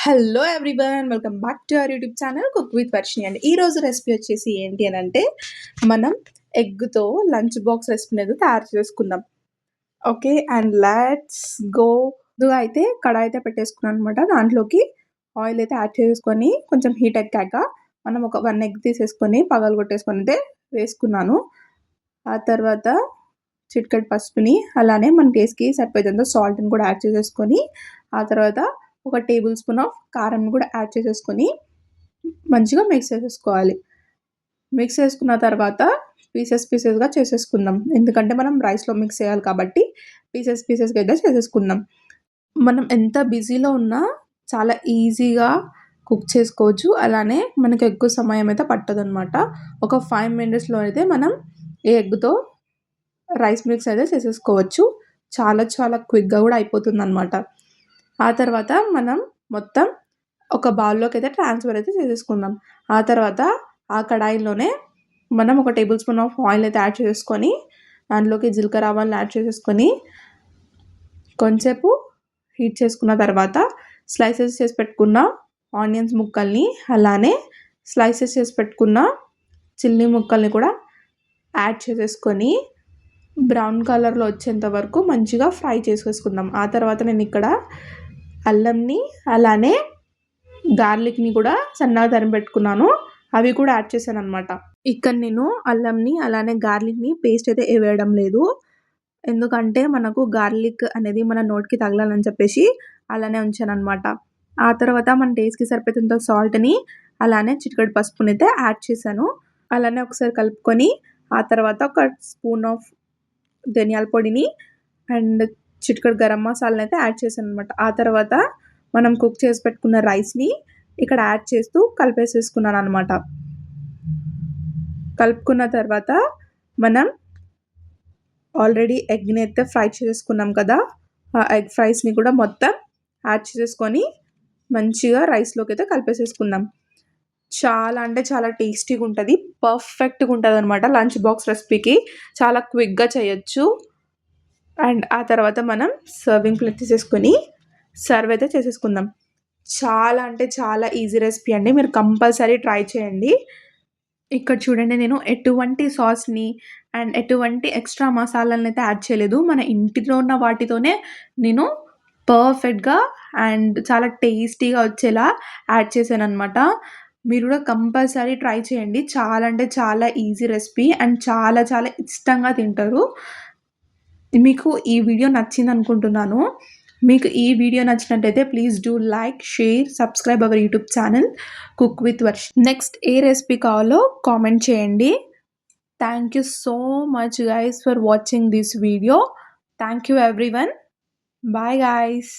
Hello everyone, welcome back to our YouTube channel cook with Varshini. అండి ఈరోజు recipe వచ్చేసి ఏంటి అని అంటే మనం ఎగ్తో లంచ్ బాక్స్ రెసిపీ అనేది తయారు చేసుకుందాం. Okay, and let's go. ముందుగా అయితే కడాయి అయితే పెట్టేసుకున్నాను అనమాట. దాంట్లోకి ఆయిల్ అయితే యాడ్ చేసుకొని కొంచెం హీట్ ఎక్కాక మనం ఒక 1 ఎగ్ తీసేసుకొని పగలు కొట్టేసుకొని అయితే వేసుకున్నాను. ఆ తర్వాత చిటికెడు పసుపుని, అలానే మన టేస్ట్కి సరిపోయేంత సాల్ట్ని కూడా యాడ్ చేసేసుకొని, ఆ తర్వాత ఒక టేబుల్ స్పూన్ ఆఫ్ కారం కూడా యాడ్ చేసేసుకొని మంచిగా మిక్స్ చేసేసుకోవాలి. మిక్స్ చేసుకున్న తర్వాత పీసెస్గా చేసేసుకుందాం. ఎందుకంటే మనం రైస్లో మిక్స్ చేయాలి కాబట్టి పీసెస్గా అయితే చేసేసుకుందాం. మనం ఎంత బిజీలో ఉన్నా చాలా ఈజీగా కుక్ చేసుకోవచ్చు. అలానే మనకు ఎక్కువ సమయం అయితే పట్టదనమాట. ఒక 5 మినిట్స్లో అయితే మనం ఈ ఎగ్తో రైస్ మిక్స్ అయితే చేసేసుకోవచ్చు. చాలా క్విక్గా కూడా అయిపోతుంది అనమాట. ఆ తర్వాత మనం మొత్తం ఒక బౌల్లోకి అయితే ట్రాన్స్ఫర్ అయితే చేసేసుకుందాం. ఆ తర్వాత ఆ కడాయిలోనే మనం ఒక టేబుల్ స్పూన్ ఆఫ్ ఆయిల్ అయితే యాడ్ చేసుకొని, దాంట్లోకి జీలకర్ర ఆవాలను యాడ్ చేసేసుకొని కొంచెంసేపు హీట్ చేసుకున్న తర్వాత స్లైసెస్ చేసి పెట్టుకున్న ఆనియన్స్ ముక్కల్ని, అలానే స్లైసెస్ చేసి పెట్టుకున్న చిల్లీ ముక్కల్ని కూడా యాడ్ చేసేసుకొని బ్రౌన్ కలర్లో వచ్చేంత వరకు మంచిగా ఫ్రై చేసేసుకుందాం. ఆ తర్వాత నేను ఇక్కడ అల్లంని, అలానే గార్లిక్ని కూడా సన్నగా తరిగి పెట్టుకున్నాను. అవి కూడా యాడ్ చేశాను అనమాట. ఇక్కడ నేను అల్లంని, అలానే గార్లిక్ని పేస్ట్ అయితే వేయడం లేదు. ఎందుకంటే మనకు గార్లిక్ అనేది మన నోటికి తగలాలని చెప్పేసి అలానే ఉంచాను అనమాట. ఆ తర్వాత మన టేస్ట్కి సరిపోయేంత సాల్ట్ని, అలానే చిటికెడు పసుపుని అయితే యాడ్ చేశాను. అలానే ఒకసారి కలుపుకొని, ఆ తర్వాత ఒక స్పూన్ ఆఫ్ ధనియాల పొడిని అండ్ చిటికెడు గరం మసాలాని అయితే యాడ్ చేశాను అనమాట. ఆ తర్వాత మనం కుక్ చేసి పెట్టుకున్న రైస్ని ఇక్కడ యాడ్ చేస్తూ కలిపేసేసుకున్నాను అనమాట. కలుపుకున్న తర్వాత మనం ఆల్రెడీ ఎగ్ని అయితే ఫ్రై చేసుకున్నాం కదా, ఆ ఎగ్ ఫ్రైస్ని కూడా మొత్తం యాడ్ చేసేసుకొని మంచిగా రైస్లోకి అయితే కలిపేసేసుకుందాం. చాలా అంటే చాలా టేస్టీగా ఉంటుంది, పర్ఫెక్ట్గా ఉంటుంది అనమాట. లంచ్ బాక్స్ రెసిపీకి చాలా క్విక్గా చేయొచ్చు. అండ్ ఆ తర్వాత మనం సర్వింగ్ ప్లేట్ తీసేసుకొని సర్వ్ అయితే చేసేసుకుందాం. చాలా అంటే చాలా ఈజీ రెసిపీ అండి, మీరు కంపల్సరీ ట్రై చేయండి. ఇక్కడ చూడండి, నేను ఎటువంటి సాస్ని అండ్ ఎటువంటి ఎక్స్ట్రా మసాలాలను అయితే యాడ్ చేయలేదు. మన ఇంటిలో ఉన్న వాటితోనే నేను పర్ఫెక్ట్గా అండ్ చాలా టేస్టీగా వచ్చేలా యాడ్ చేశాను అనమాట. మీరు కూడా కంపల్సరీ ట్రై చేయండి. చాలా అంటే చాలా ఈజీ రెసిపీ అండ్ చాలా ఇష్టంగా తింటారు. మీకు ఈ వీడియో నచ్చింది అనుకుంటున్నాను. మీకు ఈ వీడియో నచ్చినట్టయితే please do like, share, subscribe our YouTube channel cook with Varshini. Next ఏ రెసిపీ కావాలో కామెంట్ చేయండి. Thank you so much guys for watching this video. Thank you everyone. Bye guys.